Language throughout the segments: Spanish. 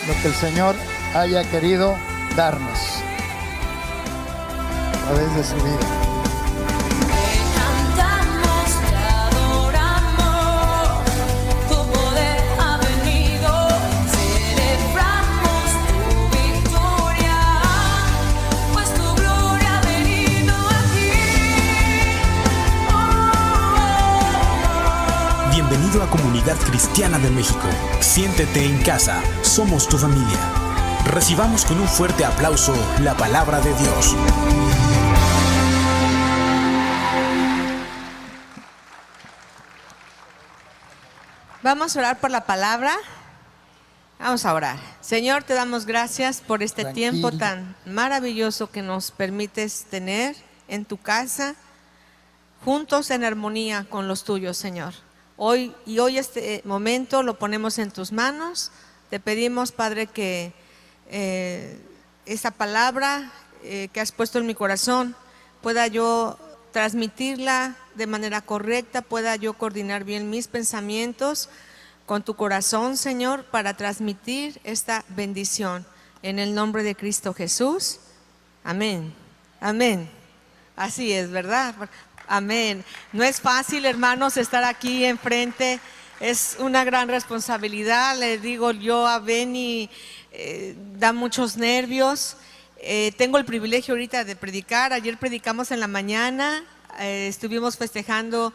lo que el Señor haya querido darnos a través de su vida. Bienvenido a Comunidad Cristiana de México. Siéntete en casa, somos tu familia. Recibamos con un fuerte aplauso la palabra de Dios. Vamos a orar por la palabra. Vamos a orar. Señor, te damos gracias por este tiempo tan maravilloso que nos permites tener en tu casa, juntos en armonía con los tuyos, Señor. Hoy este momento lo ponemos en tus manos. Te pedimos, Padre, que esa palabra que has puesto en mi corazón pueda yo transmitirla de manera correcta, pueda yo coordinar bien mis pensamientos con tu corazón, Señor, para transmitir esta bendición. En el nombre de Cristo Jesús. Amén. Amén. Así es, ¿verdad? Amén. No es fácil, hermanos, estar aquí enfrente. Es una gran responsabilidad. Le digo yo a Benny, da muchos nervios. Tengo el privilegio ahorita de predicar. Ayer predicamos en la mañana. Estuvimos festejando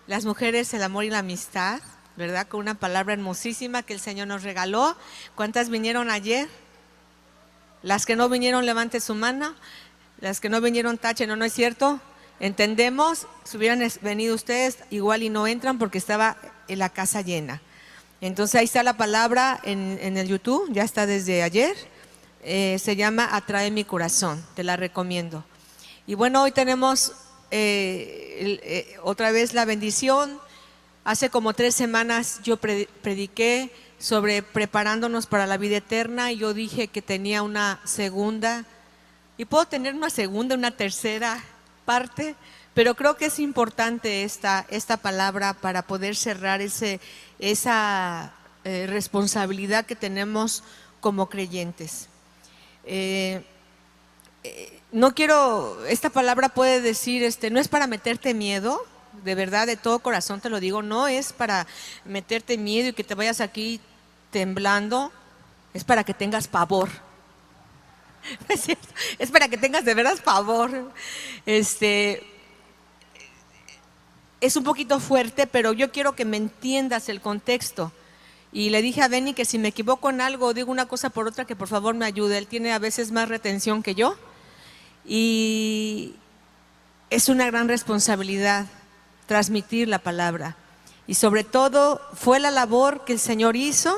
las mujeres, el amor y la amistad, ¿verdad? Con una palabra hermosísima que el Señor nos regaló. ¿Cuántas vinieron ayer? Las que no vinieron, levante su mano. Las que no vinieron, tachen. No es cierto. Entendemos, si hubieran venido ustedes, igual y no entran porque estaba en la casa llena. Entonces ahí está la palabra en el YouTube, ya está desde ayer. Se llama Atrae mi corazón, te la recomiendo. Y bueno, hoy tenemos otra vez la bendición. Hace como 3 semanas yo prediqué sobre preparándonos para la vida eterna y yo dije que tenía una segunda, y puedo tener una segunda, una tercera parte, pero creo que es importante esta palabra para poder cerrar esa responsabilidad que tenemos como creyentes. No quiero, esta palabra puede decir, no es para meterte miedo, de verdad, de todo corazón te lo digo, no es para meterte miedo y que te vayas aquí temblando, es para que tengas pavor. Es cierto, es para que tengas de veras pavor. Es un poquito fuerte, pero yo quiero que me entiendas el contexto. Y le dije a Benny que si me equivoco en algo o digo una cosa por otra, que por favor me ayude. Él tiene a veces más retención que yo y es una gran responsabilidad transmitir la palabra. Y sobre todo fue la labor que el Señor hizo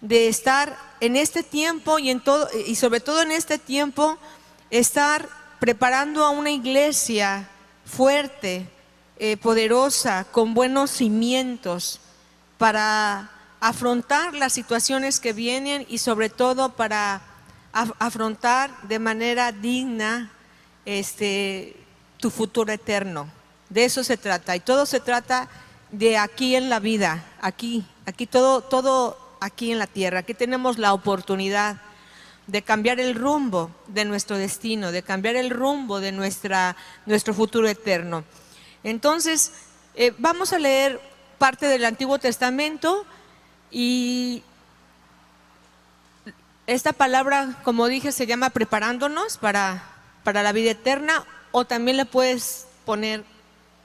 de estar en este tiempo y sobre todo en este tiempo estar preparando a una iglesia fuerte, poderosa, con buenos cimientos para afrontar las situaciones que vienen y sobre todo para afrontar de manera digna tu futuro eterno. De eso se trata, y todo se trata de aquí en la vida, aquí todo aquí en la tierra. Aquí tenemos la oportunidad de cambiar el rumbo de nuestro destino, de cambiar el rumbo de nuestro futuro eterno. Entonces, vamos a leer parte del Antiguo Testamento y esta palabra, como dije, se llama preparándonos para la vida eterna, o también le puedes poner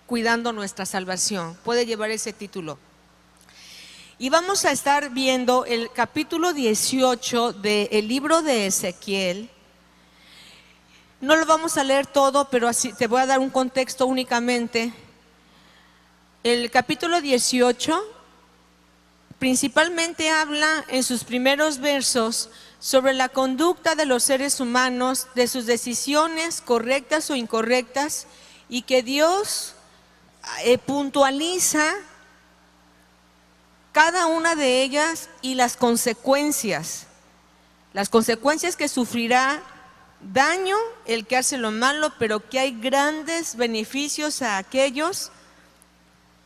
cuidando nuestra salvación. Puede llevar ese título. Y vamos a estar viendo el capítulo 18 del libro de Ezequiel. No lo vamos a leer todo, pero así te voy a dar un contexto únicamente. El capítulo 18 principalmente habla en sus primeros versos sobre la conducta de los seres humanos, de sus decisiones correctas o incorrectas, y que Dios puntualiza cada una de ellas y las consecuencias que sufrirá daño el que hace lo malo, pero que hay grandes beneficios a aquellos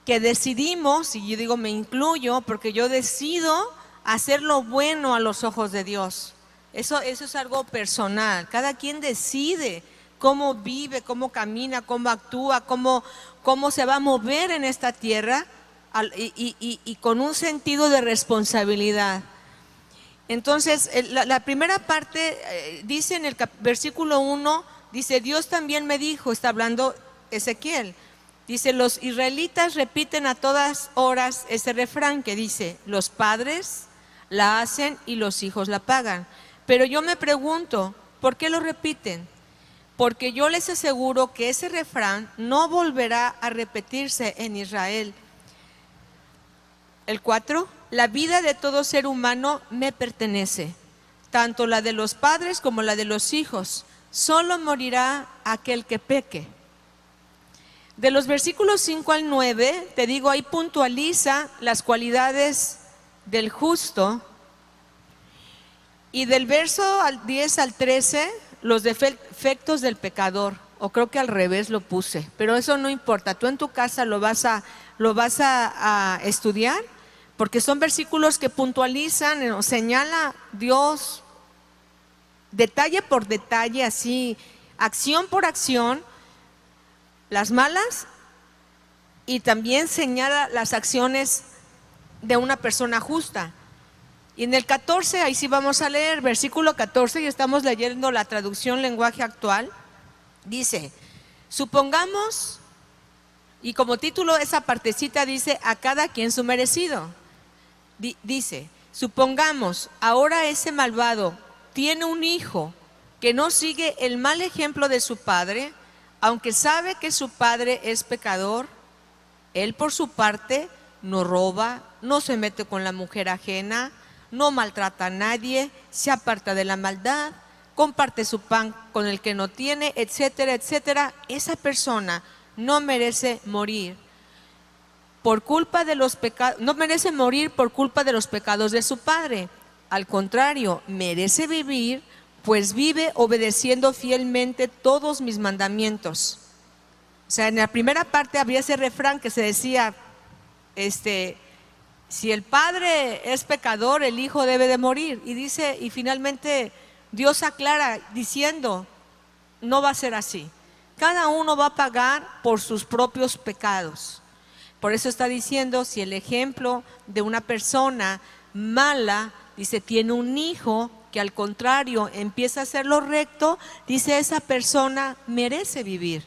que decidimos, y yo digo me incluyo, porque yo decido hacer lo bueno a los ojos de Dios. Eso es algo personal. Cada quien decide cómo vive, cómo camina, cómo actúa, cómo se va a mover en esta tierra y con un sentido de responsabilidad. Entonces, la primera parte dice en el versículo 1, dice, Dios también me dijo, está hablando Ezequiel, dice, los israelitas repiten a todas horas ese refrán que dice, los padres la hacen y los hijos la pagan. Pero yo me pregunto, ¿por qué lo repiten? Porque yo les aseguro que ese refrán no volverá a repetirse en Israel. El 4, la vida de todo ser humano me pertenece, tanto la de los padres como la de los hijos. Solo morirá aquel que peque. De los versículos 5 al 9, te digo, ahí puntualiza las cualidades del justo. Y del verso 10 al 13, los defectos del pecador. O creo que al revés lo puse, pero eso no importa. Tú en tu casa lo vas a estudiar, porque son versículos que puntualizan, señala Dios detalle por detalle, así, acción por acción, las malas, y también señala las acciones de una persona justa. Y en el 14, ahí sí vamos a leer, versículo 14, y estamos leyendo la traducción lenguaje actual, dice, supongamos, y como título esa partecita dice, a cada quien su merecido. Dice, supongamos, ahora ese malvado tiene un hijo que no sigue el mal ejemplo de su padre, aunque sabe que su padre es pecador. Él por su parte no roba, no se mete con la mujer ajena, no maltrata a nadie, se aparta de la maldad, comparte su pan con el que no tiene, etcétera, etcétera. Esa persona no merece morir por culpa de los pecados, no merece morir por culpa de los pecados de su padre. Al contrario, merece vivir, pues vive obedeciendo fielmente todos mis mandamientos. O sea, en la primera parte había ese refrán que se decía, si el padre es pecador, el hijo debe de morir. Y dice, y finalmente Dios aclara diciendo, no va a ser así. Cada uno va a pagar por sus propios pecados. Por eso está diciendo, si el ejemplo de una persona mala, dice, tiene un hijo que al contrario empieza a hacer lo recto, dice, esa persona merece vivir.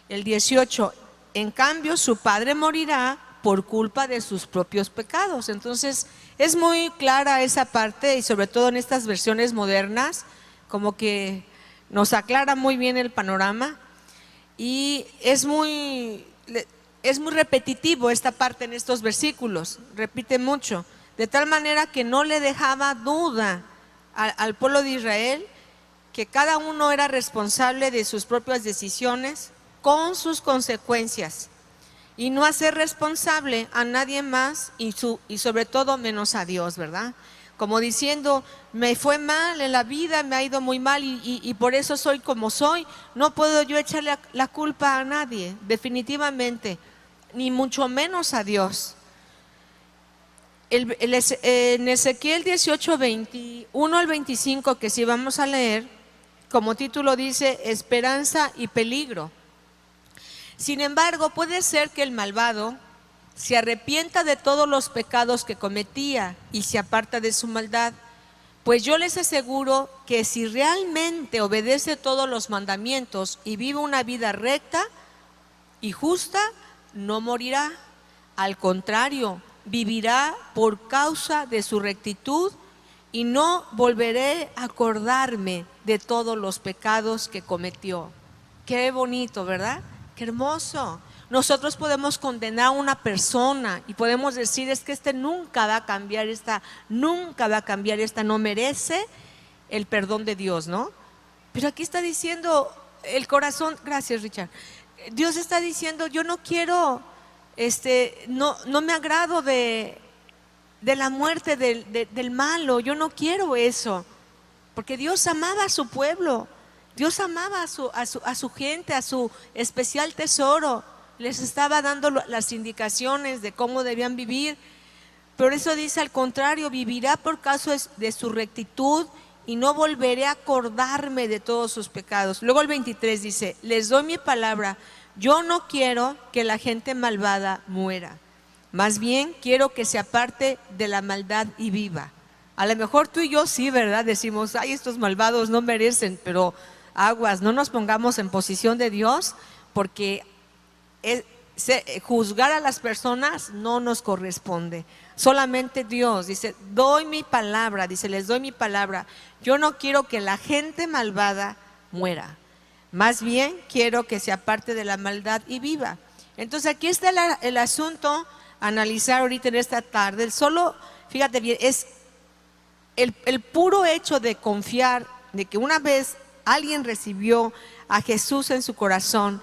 El 18, en cambio su padre morirá por culpa de sus propios pecados. Entonces es muy clara esa parte, y sobre todo en estas versiones modernas, como que nos aclara muy bien el panorama, y es muy repetitivo esta parte en estos versículos, repite mucho, de tal manera que no le dejaba duda al pueblo de Israel que cada uno era responsable de sus propias decisiones con sus consecuencias, y no hacer responsable a nadie más y sobre todo menos a Dios, ¿verdad? Como diciendo, me fue mal en la vida, me ha ido muy mal y por eso soy como soy. No puedo yo echarle la culpa a nadie, definitivamente, ni mucho menos a Dios. En Ezequiel 18, 21 al 25, que sí vamos a leer, como título dice, esperanza y peligro. Sin embargo, puede ser que el malvado se arrepienta de todos los pecados que cometía y se aparta de su maldad, pues yo les aseguro que si realmente obedece todos los mandamientos y vive una vida recta y justa, no morirá. Al contrario, vivirá por causa de su rectitud, y no volveré a acordarme de todos los pecados que cometió. Qué bonito, ¿verdad? Qué hermoso. Nosotros podemos condenar a una persona y podemos decir, es que nunca va a cambiar, nunca va a cambiar, no merece el perdón de Dios, ¿no? Pero aquí está diciendo el corazón, gracias Richard, Dios está diciendo, yo no quiero, no me agrado de la muerte del malo, yo no quiero eso, porque Dios amaba a su pueblo, Dios amaba a su gente, a su especial tesoro. Les estaba dando las indicaciones de cómo debían vivir, Por eso dice al contrario, vivirá por causa de su rectitud y no volveré a acordarme de todos sus pecados. Luego el 23 dice, les doy mi palabra, yo no quiero que la gente malvada muera, más bien quiero que se aparte de la maldad y viva. A lo mejor tú y yo sí, ¿verdad? Decimos, ay, estos malvados no merecen, pero aguas, no nos pongamos en posición de Dios, porque juzgar a las personas no nos corresponde. Solamente Dios dice, doy mi palabra, dice, les doy mi palabra. Yo no quiero que la gente malvada muera, más bien quiero que se aparte de la maldad y viva. Entonces aquí está el asunto a analizar ahorita en esta tarde. Solo, fíjate bien, es el puro hecho de confiar de que una vez alguien recibió a Jesús en su corazón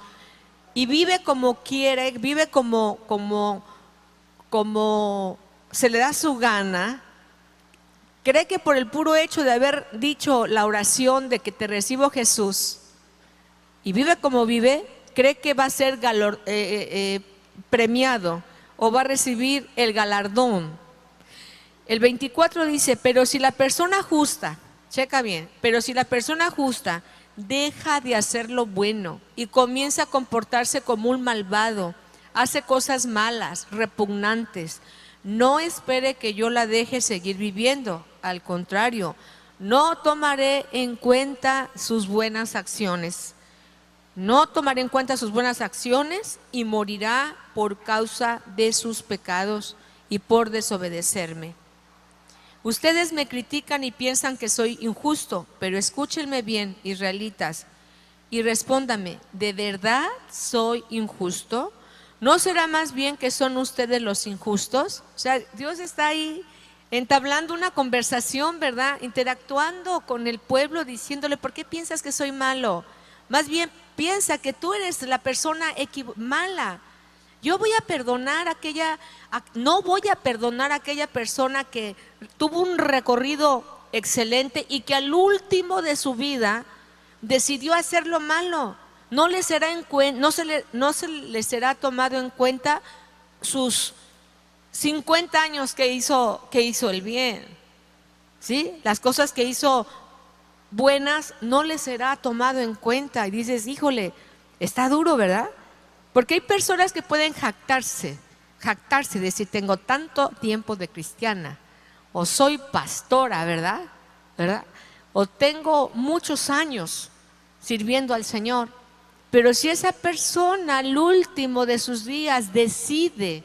y vive como quiere, vive como se le da su gana, cree que por el puro hecho de haber dicho la oración de que te recibo Jesús y vive como vive, cree que va a ser premiado o va a recibir el galardón. El 24 dice, pero si la persona justa, checa bien, pero si la persona justa deja de hacer lo bueno y comienza a comportarse como un malvado, hace cosas malas, repugnantes, no espere que yo la deje seguir viviendo. Al contrario, no tomaré en cuenta sus buenas acciones. No tomaré en cuenta sus buenas acciones y morirá por causa de sus pecados y por desobedecerme. Ustedes me critican y piensan que soy injusto, pero escúchenme bien, israelitas, y respóndame, ¿de verdad soy injusto? ¿No será más bien que son ustedes los injustos? O sea, Dios está ahí entablando una conversación, ¿verdad? Interactuando con el pueblo, diciéndole, ¿por qué piensas que soy malo? Más bien piensa que tú eres la persona mala. Yo voy a perdonar no voy a perdonar a aquella persona que tuvo un recorrido excelente y que al último de su vida decidió hacer lo malo. No se le será tomado en cuenta sus 50 años que hizo el bien, ¿sí? Las cosas que hizo buenas no le será tomado en cuenta. Y dices, híjole, está duro, ¿verdad? Porque hay personas que pueden jactarse, decir, tengo tanto tiempo de cristiana, o soy pastora, ¿verdad? O tengo muchos años sirviendo al Señor. Pero si esa persona al último de sus días decide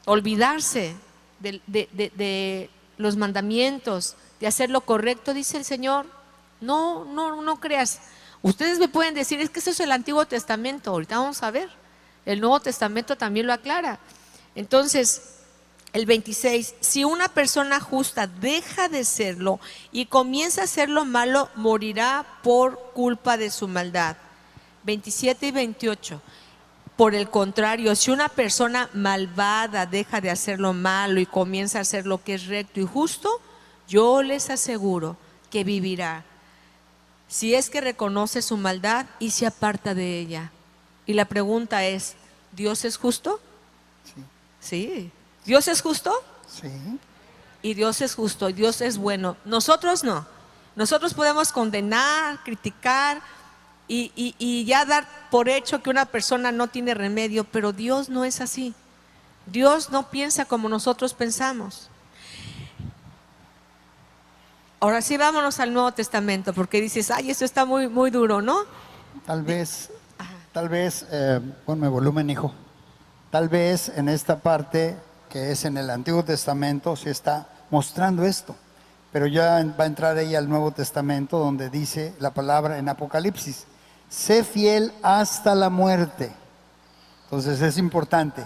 olvidarse de los mandamientos, de hacer lo correcto, dice el Señor, no creas. Ustedes me pueden decir, es que eso es el Antiguo Testamento. Ahorita vamos a ver, el Nuevo Testamento también lo aclara. Entonces, el 26, si una persona justa deja de serlo y comienza a hacer lo malo, morirá por culpa de su maldad. 27 y 28, por el contrario, si una persona malvada deja de hacer lo malo y comienza a hacer lo que es recto y justo, yo les aseguro que vivirá, si es que reconoce su maldad y se aparta de ella. Y la pregunta es, ¿Dios es justo? Sí. Sí. ¿Dios es justo? Sí. Y Dios es justo, y Dios es bueno. Nosotros no. Nosotros podemos condenar, criticar y ya dar por hecho que una persona no tiene remedio, pero Dios no es así. Dios no piensa como nosotros pensamos. Ahora sí, vámonos al Nuevo Testamento, porque dices, ay, esto está muy, muy duro, ¿no? Tal vez, ponme volumen, hijo. Tal vez en esta parte que es en el Antiguo Testamento se está mostrando esto, pero ya va a entrar ahí al Nuevo Testamento donde dice la palabra en Apocalipsis, sé fiel hasta la muerte. Entonces es importante,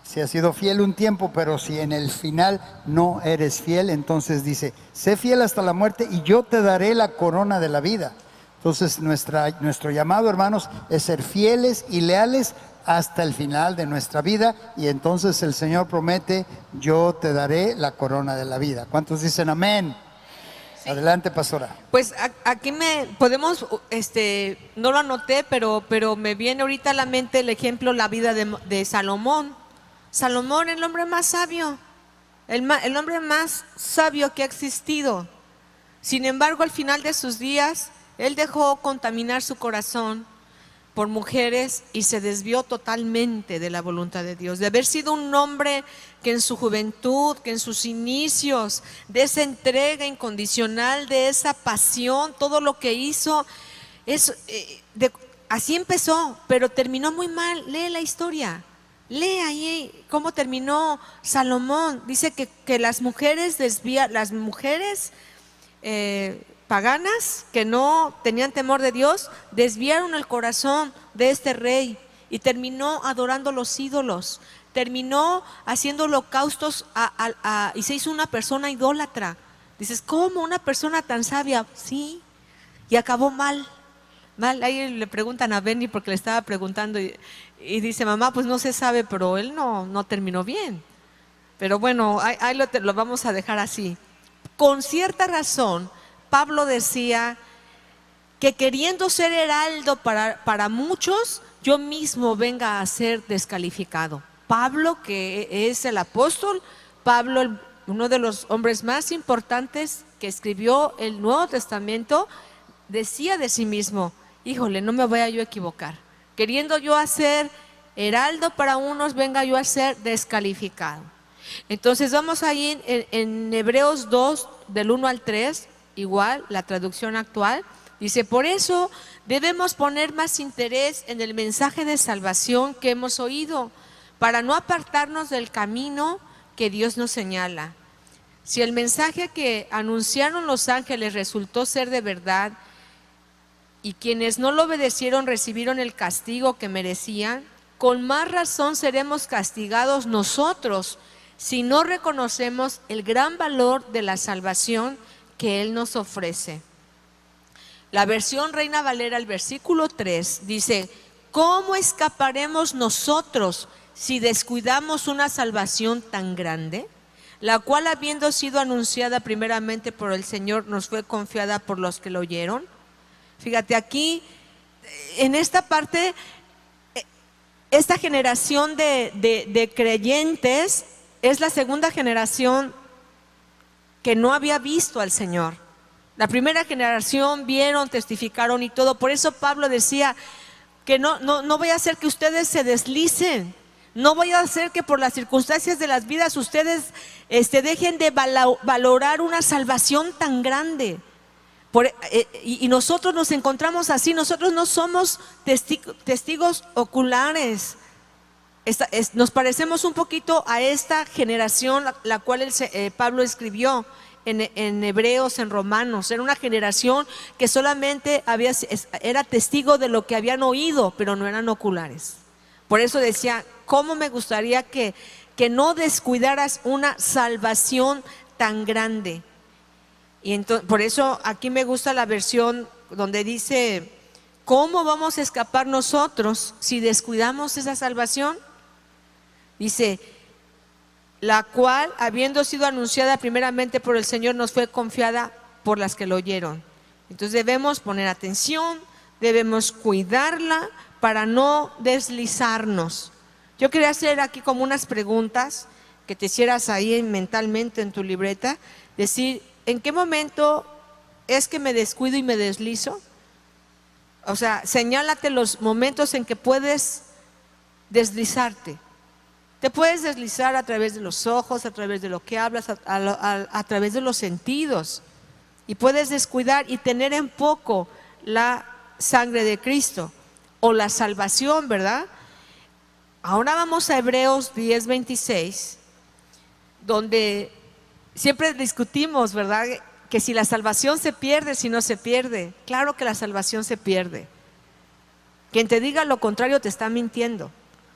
si has sido fiel un tiempo, pero si en el final no eres fiel, entonces dice, sé fiel hasta la muerte y yo te daré la corona de la vida. Entonces nuestro llamado, hermanos, es ser fieles y leales hasta el final de nuestra vida, y entonces el Señor promete, yo te daré la corona de la vida. ¿Cuántos dicen amén? Sí. Adelante, pastora. Pues aquí podemos, no lo anoté, pero me viene ahorita a la mente el ejemplo, la vida de Salomón. Salomón, el hombre más sabio, el hombre más sabio que ha existido. Sin embargo, al final de sus días, él dejó contaminar su corazón por mujeres y se desvió totalmente de la voluntad de Dios. De haber sido un hombre que en su juventud, que en sus inicios, de esa entrega incondicional, de esa pasión, todo lo que hizo, así empezó, pero terminó muy mal. Lee la historia, lee ahí cómo terminó Salomón. Dice que las mujeres paganas que no tenían temor de Dios desviaron el corazón de este rey y terminó adorando los ídolos, terminó haciendo holocaustos y se hizo una persona idólatra. Dices, ¿cómo una persona tan sabia? Sí, y acabó mal. Ahí le preguntan a Benny porque le estaba preguntando y dice, mamá, pues no se sabe, pero él no terminó bien. Pero bueno, ahí lo vamos a dejar así. Con cierta razón, Pablo decía que queriendo ser heraldo para muchos, yo mismo venga a ser descalificado. Pablo, que es el apóstol, Pablo, uno de los hombres más importantes que escribió el Nuevo Testamento, decía de sí mismo, híjole, no me vaya yo a equivocar. Queriendo yo hacer heraldo para unos, venga yo a ser descalificado. Entonces vamos ahí en Hebreos 2, del 1 al 3, igual, la traducción actual, dice, por eso debemos poner más interés en el mensaje de salvación que hemos oído, para no apartarnos del camino que Dios nos señala. Si el mensaje que anunciaron los ángeles resultó ser de verdad, y quienes no lo obedecieron recibieron el castigo que merecían, con más razón seremos castigados nosotros si no reconocemos el gran valor de la salvación que Él nos ofrece. La versión Reina Valera, el versículo 3, dice, ¿cómo escaparemos nosotros si descuidamos una salvación tan grande, la cual habiendo sido anunciada primeramente por el Señor, nos fue confiada por los que lo oyeron? Fíjate aquí, en esta parte, esta generación de creyentes es la segunda generación que no había visto al Señor. La primera generación vieron, testificaron y todo. Por eso Pablo decía que no voy a hacer que ustedes se deslicen. No voy a hacer que por las circunstancias de las vidas ustedes dejen de valorar una salvación tan grande. Y nosotros nos encontramos así. Nosotros no somos testigos oculares. Nos parecemos un poquito a esta generación la cual Pablo escribió en Hebreos, en Romanos. Era una generación que solamente era testigo de lo que habían oído, pero no eran oculares. Por eso decía, ¿cómo me gustaría que no descuidaras una salvación tan grande? Y entonces, por eso aquí me gusta la versión donde dice, ¿cómo vamos a escapar nosotros si descuidamos esa salvación? Dice, la cual, habiendo sido anunciada primeramente por el Señor, nos fue confiada por las que lo oyeron. Entonces debemos poner atención, debemos cuidarla para no deslizarnos. Yo quería hacer aquí como unas preguntas que te hicieras ahí mentalmente en tu libreta, decir, ¿en qué momento es que me descuido y me deslizo? O sea, señálate los momentos en que puedes deslizarte. Te puedes deslizar a través de los ojos, a través de lo que hablas, a través de los sentidos. Y puedes descuidar y tener en poco la sangre de Cristo o la salvación, ¿verdad? Ahora vamos a Hebreos 10:26, donde siempre discutimos, ¿verdad? Que si la salvación se pierde, si no se pierde. Claro que la salvación se pierde. Quien te diga lo contrario te está mintiendo.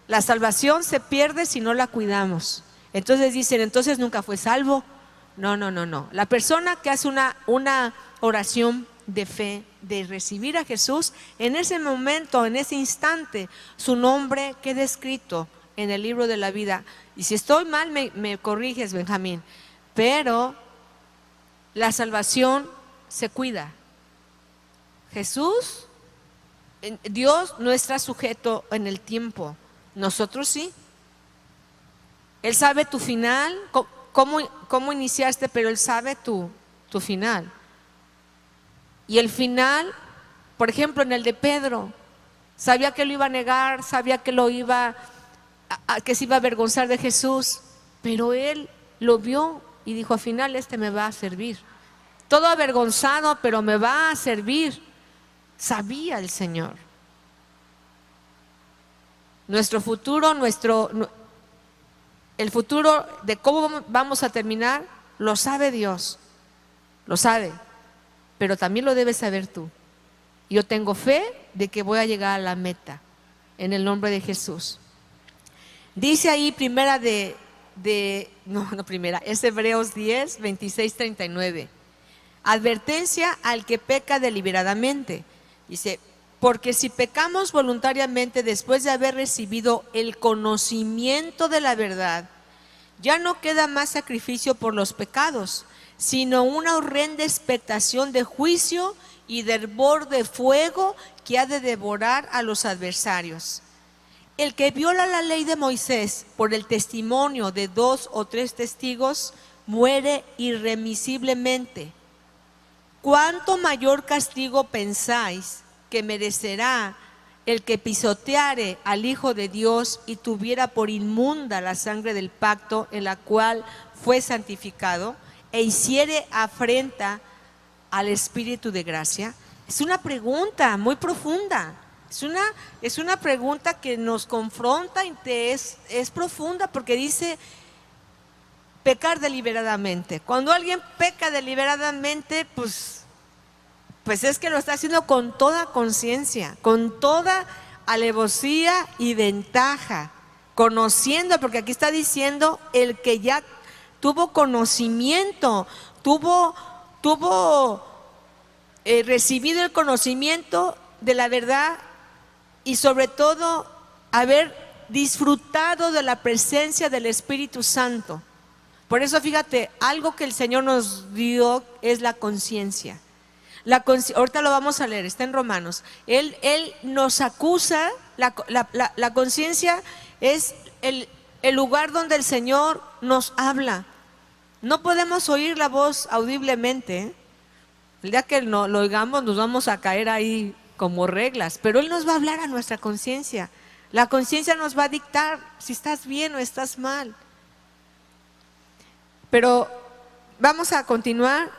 La salvación se pierde si no la cuidamos. Entonces dicen, entonces nunca fue salvo. No. La persona que hace una oración de fe, de recibir a Jesús, en ese momento, en ese instante, su nombre queda escrito en el libro de la vida. Y si estoy mal, me corriges, Benjamín. Pero la salvación se cuida. Jesús, Dios no está sujeto en el tiempo. Nosotros sí. Él sabe tu final, cómo iniciaste, pero Él sabe tu final. Y el final, por ejemplo, en el de Pedro, sabía que lo iba a negar, sabía que que se iba a avergonzar de Jesús, pero él lo vio y dijo, al final este me va a servir. Todo avergonzado, pero me va a servir. Sabía el Señor. Nuestro futuro, el futuro de cómo vamos a terminar, lo sabe Dios, lo sabe, pero también lo debes saber tú. Yo tengo fe de que voy a llegar a la meta, en el nombre de Jesús. Dice ahí es Hebreos 10, 26, 39. Advertencia al que peca deliberadamente. Dice, porque si pecamos voluntariamente después de haber recibido el conocimiento de la verdad, ya no queda más sacrificio por los pecados, sino una horrenda expectación de juicio y de hervor de fuego que ha de devorar a los adversarios. El que viola la ley de Moisés por el testimonio de 2 o 3 testigos muere irremisiblemente. ¿Cuánto mayor castigo pensáis que merecerá el que pisoteare al Hijo de Dios y tuviera por inmunda la sangre del pacto en la cual fue santificado e hiciere afrenta al Espíritu de gracia? Es una pregunta muy profunda. Es una pregunta que nos confronta y es profunda, porque dice pecar deliberadamente. Cuando alguien peca deliberadamente, pues es que lo está haciendo con toda conciencia, con toda alevosía y ventaja, conociendo, porque aquí está diciendo el que ya tuvo conocimiento, tuvo recibido el conocimiento de la verdad y sobre todo haber disfrutado de la presencia del Espíritu Santo. Por eso fíjate, algo que el Señor nos dio es la conciencia. Ahorita lo vamos a leer, está en Romanos. Él nos acusa, la conciencia es el lugar donde el Señor nos habla. No podemos oír la voz audiblemente, ¿eh? El día que lo oigamos nos vamos a caer ahí como reglas, pero Él nos va a hablar a nuestra conciencia. La conciencia nos va a dictar si estás bien o estás mal. Pero vamos a continuar.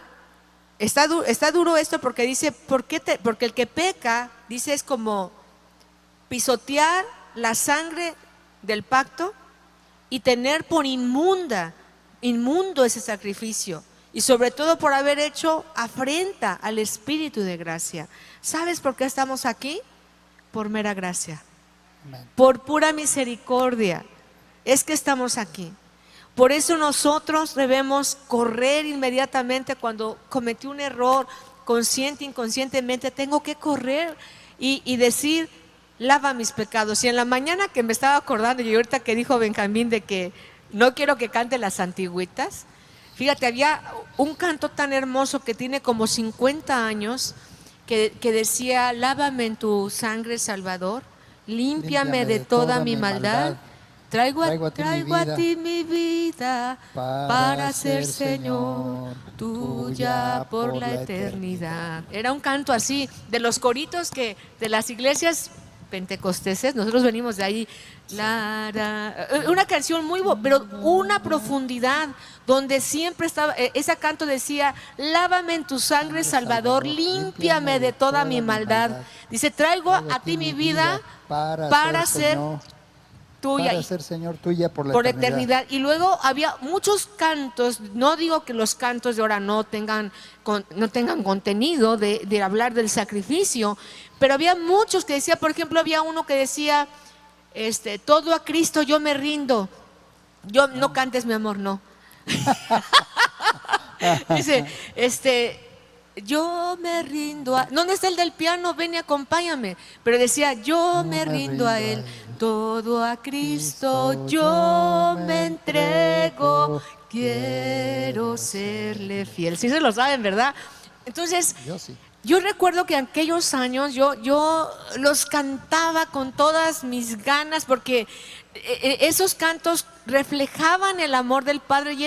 Está duro esto porque dice, porque el que peca, dice, es como pisotear la sangre del pacto y tener por inmundo ese sacrificio. Y sobre todo por haber hecho afrenta al Espíritu de gracia. ¿Sabes por qué estamos aquí? Por mera gracia. Amén. Por pura misericordia. Es que estamos aquí. Por eso nosotros debemos correr inmediatamente cuando cometí un error, consciente, inconscientemente, tengo que correr y decir, lava mis pecados. Y en la mañana que me estaba acordando, y ahorita que dijo Benjamín de que no quiero que cante las antigüitas, fíjate, había un canto tan hermoso que tiene como 50 años que decía, lávame en tu sangre, Salvador, límpiame de toda mi maldad. Traigo a ti mi vida para ser, Señor, tuya por la eternidad. Era un canto así, de los coritos de las iglesias pentecosteses, nosotros venimos de ahí, una canción muy pero una profundidad, donde siempre estaba, ese canto decía, lávame en tu sangre, Salvador, límpiame de toda mi maldad. Dice, traigo a ti mi vida para ser tuya, para ser, Señor, tuya por la eternidad. Y luego había muchos cantos, no digo que los cantos de ahora no tengan contenido de hablar del sacrificio, pero había muchos que decía, por ejemplo, había uno que decía, todo a Cristo yo me rindo. No cantes, mi amor, no. Dice, yo me rindo a... ¿Dónde está el del piano? Ven y acompáñame. Pero decía, yo me rindo a Él. Todo a Cristo yo me entrego. Quiero serle fiel. Sí se lo saben, ¿verdad? Entonces, yo recuerdo que en aquellos años yo los cantaba con todas mis ganas, porque esos cantos reflejaban el amor del Padre y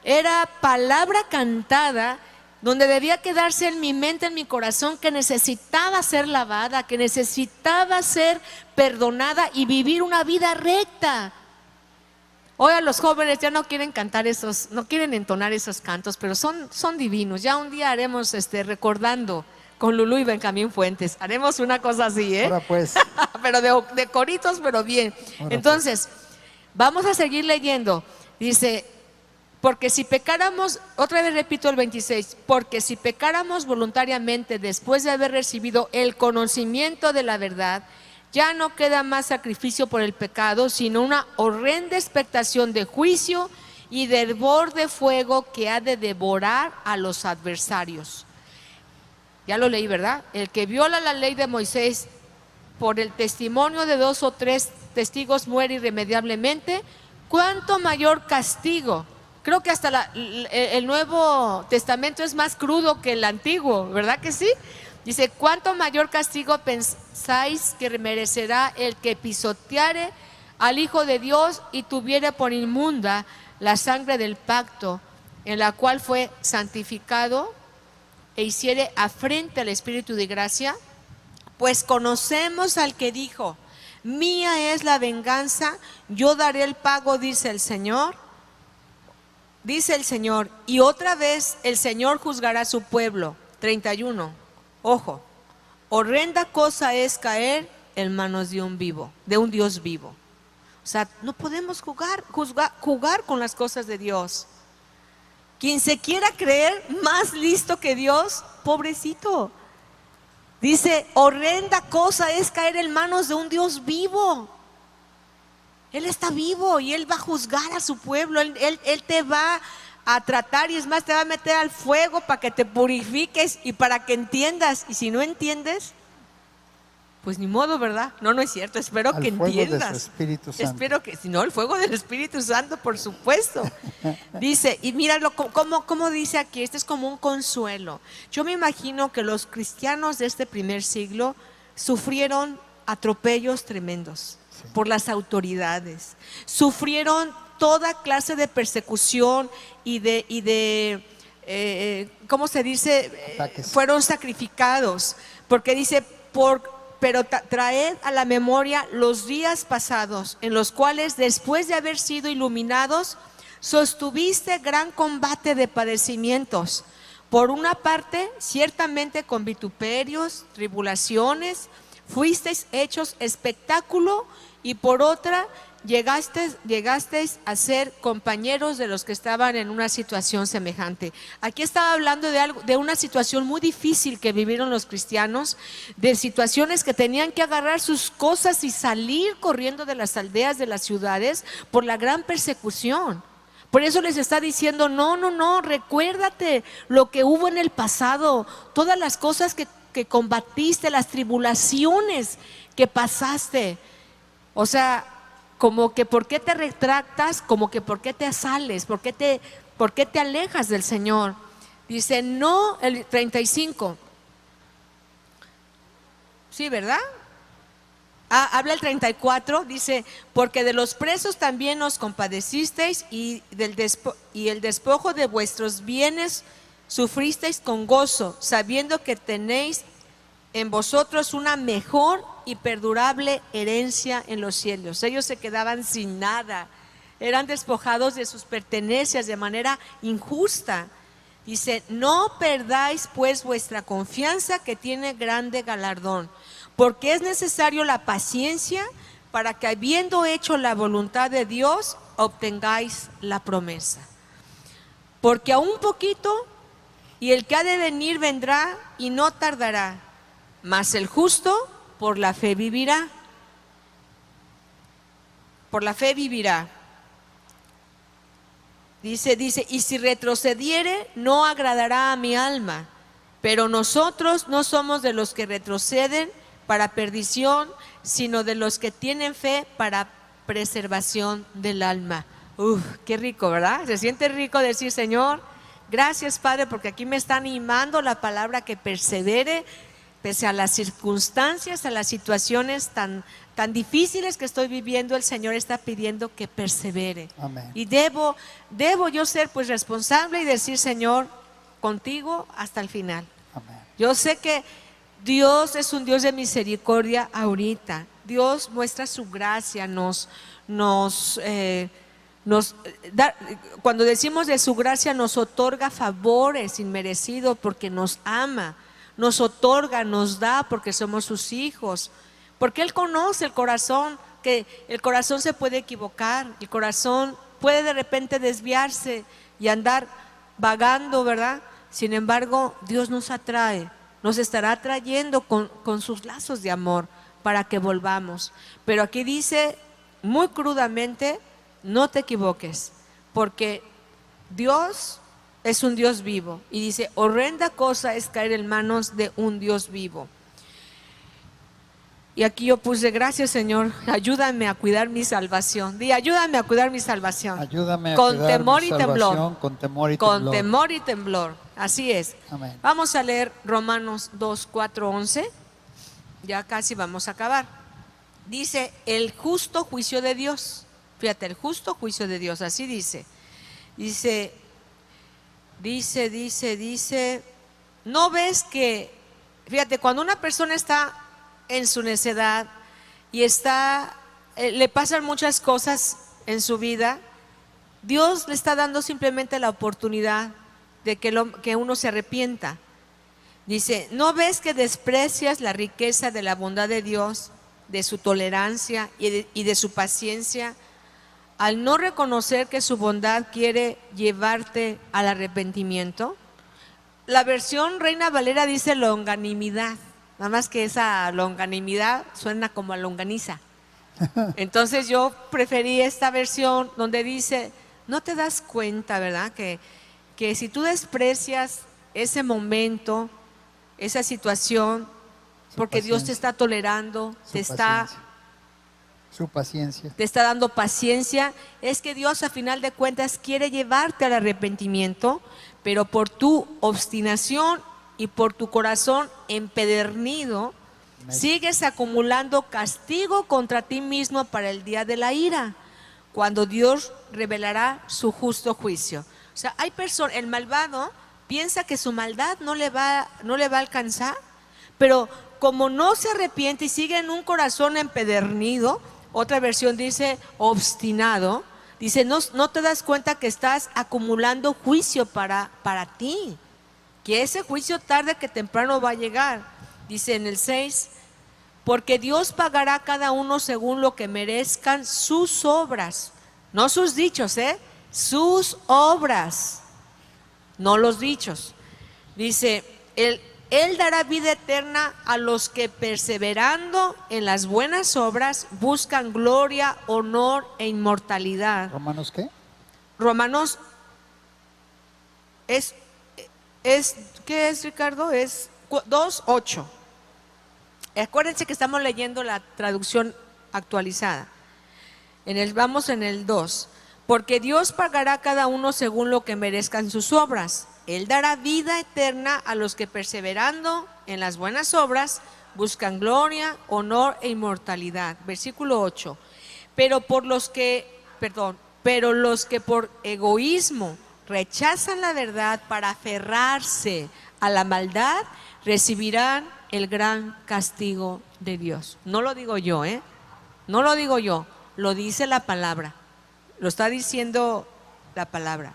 era palabra cantada donde debía quedarse en mi mente, en mi corazón, que necesitaba ser lavada, que necesitaba ser perdonada y vivir una vida recta. Hoy a los jóvenes ya no quieren cantar no quieren entonar esos cantos, pero son divinos. Ya un día haremos recordando con Lulú y Benjamín Fuentes. Haremos una cosa así, Ahora pues. pero de coritos, pero bien. Ahora Entonces, vamos a seguir leyendo. Dice, porque si pecáramos, otra vez repito el 26, porque si pecáramos voluntariamente después de haber recibido el conocimiento de la verdad, ya no queda más sacrificio por el pecado, sino una horrenda expectación de juicio y de hervor de fuego que ha de devorar a los adversarios. Ya lo leí, ¿verdad? El que viola la ley de Moisés por el testimonio de 2 o 3 testigos muere irremediablemente. ¿Cuánto mayor castigo? Creo que hasta el Nuevo Testamento es más crudo que el Antiguo, ¿verdad que sí? Dice, ¿cuánto mayor castigo pensáis que merecerá el que pisoteare al Hijo de Dios y tuviere por inmunda la sangre del pacto, en la cual fue santificado e hiciere afrente al Espíritu de gracia? Pues conocemos al que dijo, mía es la venganza, yo daré el pago, dice el Señor. Dice el Señor, y otra vez el Señor juzgará a su pueblo. 31. Ojo, horrenda cosa es caer en manos de un Dios vivo. O sea, no podemos jugar con las cosas de Dios. Quien se quiera creer más listo que Dios, pobrecito. Dice, horrenda cosa es caer en manos de un Dios vivo. Él está vivo y Él va a juzgar a su pueblo. Él te va a tratar y es más, te va a meter al fuego para que te purifiques y para que entiendas. Y si no entiendes, pues ni modo, ¿verdad? No es cierto. Espero que entiendas. De su Espíritu Santo. Espero que, si no, el fuego del Espíritu Santo, por supuesto. Dice, y míralo, ¿cómo dice aquí? Este es como un consuelo. Yo me imagino que los cristianos de este primer siglo sufrieron atropellos tremendos por las autoridades, sufrieron toda clase de persecución y de ¿cómo se dice? Ataques. Fueron sacrificados, porque dice, pero traed a la memoria los días pasados, en los cuales después de haber sido iluminados, sostuviste gran combate de padecimientos, por una parte, ciertamente con vituperios, tribulaciones, fuisteis hechos espectáculo, y por otra llegasteis a ser compañeros de los que estaban en una situación semejante. Aquí estaba hablando de una situación muy difícil que vivieron los cristianos, de situaciones que tenían que agarrar sus cosas y salir corriendo de las aldeas, de las ciudades, por la gran persecución. Por eso les está diciendo, no, recuérdate lo que hubo en el pasado, todas las cosas que combatiste, las tribulaciones que pasaste. O sea, como que ¿por qué te retractas? Como que ¿por qué te sales? ¿Por qué te alejas del Señor? Dice, no, el 35. Sí, ¿verdad? Habla el 34, dice, porque de los presos también os compadecisteis y el despojo de vuestros bienes sufristeis con gozo, sabiendo que tenéis en vosotros una mejor y perdurable herencia en los cielos. Ellos se quedaban sin nada, eran despojados de sus pertenencias de manera injusta. Dice, no perdáis pues vuestra confianza, que tiene grande galardón, porque es necesario la paciencia para que, habiendo hecho la voluntad de Dios, obtengáis la promesa. Porque a un poquito, y el que ha de venir vendrá y no tardará, mas el justo por la fe vivirá. Por la fe vivirá. Dice, y si retrocediere, no agradará a mi alma. Pero nosotros no somos de los que retroceden para perdición, sino de los que tienen fe para preservación del alma. Qué rico, ¿verdad? Se siente rico decir, Señor, gracias, Padre, porque aquí me está animando la palabra que persevere. pese a las circunstancias, a las situaciones tan difíciles que estoy viviendo, el Señor está pidiendo que persevere. Amén. Y debo yo ser pues responsable y decir, Señor, contigo hasta el final. Amén. Yo sé que Dios es un Dios de misericordia ahorita. Dios muestra su gracia, cuando decimos de su gracia, nos otorga favores inmerecidos porque nos ama, nos otorga, nos da porque somos sus hijos, porque Él conoce el corazón, que el corazón se puede equivocar, el corazón puede de repente desviarse y andar vagando, ¿verdad? Sin embargo, Dios nos atrae, nos estará atrayendo con sus lazos de amor para que volvamos. Pero aquí dice muy crudamente, no te equivoques, porque Dios es un Dios vivo. Y dice, horrenda cosa es caer en manos de un Dios vivo. Y aquí yo puse, gracias Señor, ayúdame a cuidar mi salvación. Di, ayúdame a cuidar mi salvación. Ayúdame a con cuidar temor mi y temblor. salvación, con temor y Con temblor. temor y temblor. Así es. Amén. Vamos a leer Romanos 2, 4, 11. Ya casi vamos a acabar. Dice, el justo juicio de Dios. Fíjate, el justo juicio de Dios, así dice. Dice, ¿no ves que, fíjate, cuando una persona está en su necedad y le pasan muchas cosas en su vida, Dios le está dando simplemente la oportunidad de que uno se arrepienta? Dice, ¿no ves que desprecias la riqueza de la bondad de Dios, de su tolerancia y de su paciencia, al no reconocer que su bondad quiere llevarte al arrepentimiento? La versión Reina Valera dice longanimidad, nada más que esa longanimidad suena como a longaniza. Entonces yo preferí esta versión donde dice, no te das cuenta, ¿verdad? Que si tú desprecias ese momento, esa situación, porque Dios te está tolerando, su paciencia. Te está dando paciencia, es que Dios a final de cuentas quiere llevarte al arrepentimiento, pero por tu obstinación y por tu corazón empedernido, sigues acumulando castigo contra ti mismo para el día de la ira, cuando Dios revelará su justo juicio. O sea, hay personas, el malvado piensa que su maldad no le va a alcanzar, pero como no se arrepiente y sigue en un corazón empedernido, otra versión dice obstinado, dice, no te das cuenta que estás acumulando juicio para ti, que ese juicio tarde que temprano va a llegar. Dice en el 6, porque Dios pagará a cada uno según lo que merezcan sus obras, no sus dichos, sus obras, no los dichos. Dice, Él dará vida eterna a los que perseverando en las buenas obras buscan gloria, honor e inmortalidad. ¿Romanos qué? Romanos ¿qué es, Ricardo? Es 2:8. Acuérdense que estamos leyendo la traducción actualizada. Vamos en el 2. Porque Dios pagará a cada uno según lo que merezcan sus obras. Él dará vida eterna a los que perseverando en las buenas obras buscan gloria, honor e inmortalidad. Versículo 8. Pero los que por egoísmo rechazan la verdad para aferrarse a la maldad, recibirán el gran castigo de Dios. No lo digo yo, no lo digo yo, lo dice la palabra, lo está diciendo la palabra.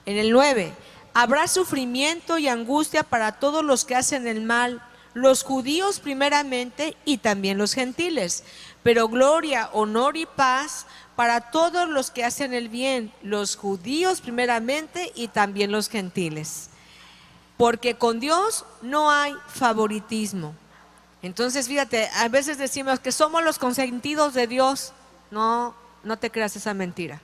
En el 9, habrá sufrimiento y angustia para todos los que hacen el mal, los judíos primeramente y también los gentiles, pero gloria, honor y paz para todos los que hacen el bien, los judíos primeramente y también los gentiles. Porque con Dios no hay favoritismo. Entonces, fíjate, a veces decimos que somos los consentidos de Dios. No te creas esa mentira.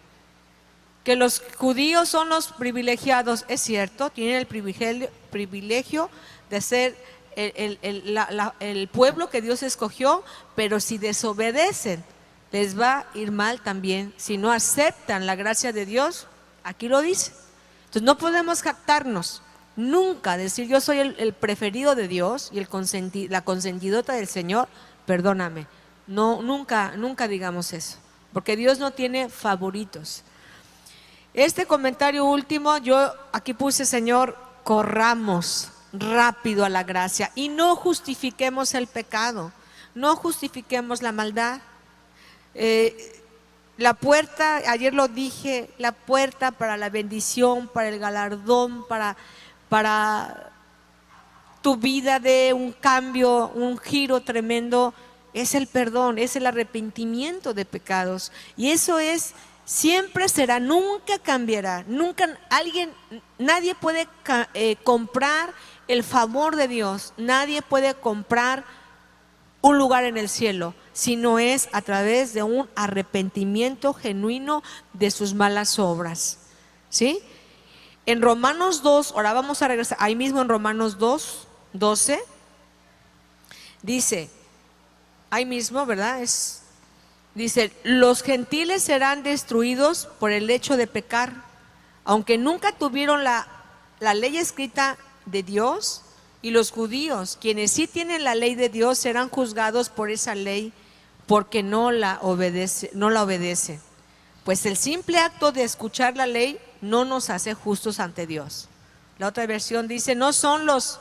Que los judíos son los privilegiados, es cierto, tienen el privilegio de ser el pueblo que Dios escogió, pero si desobedecen, les va a ir mal también. Si no aceptan la gracia de Dios, aquí lo dice. Entonces no podemos jactarnos Nunca decir yo soy el preferido de Dios y la consentidota del Señor, perdóname. No, nunca digamos eso, porque Dios no tiene favoritos. Este comentario último, yo aquí puse, Señor, corramos rápido a la gracia y no justifiquemos el pecado, no justifiquemos la maldad. La puerta, ayer lo dije, la puerta para la bendición, para el galardón, para tu vida de un cambio, un giro tremendo, es el perdón, es el arrepentimiento de pecados. Y eso es, siempre será, nunca cambiará, nadie puede comprar el favor de Dios, nadie puede comprar un lugar en el cielo, si no es a través de un arrepentimiento genuino de sus malas obras. ¿Sí? En Romanos 2, ahora vamos a regresar, ahí mismo en Romanos 2, 12, dice, ahí mismo, ¿verdad? Dice, los gentiles serán destruidos por el hecho de pecar, aunque nunca tuvieron la ley escrita de Dios, y los judíos, quienes sí tienen la ley de Dios, serán juzgados por esa ley, porque no la obedece. Pues el simple acto de escuchar la ley no nos hace justos ante Dios. La otra versión dice, no son los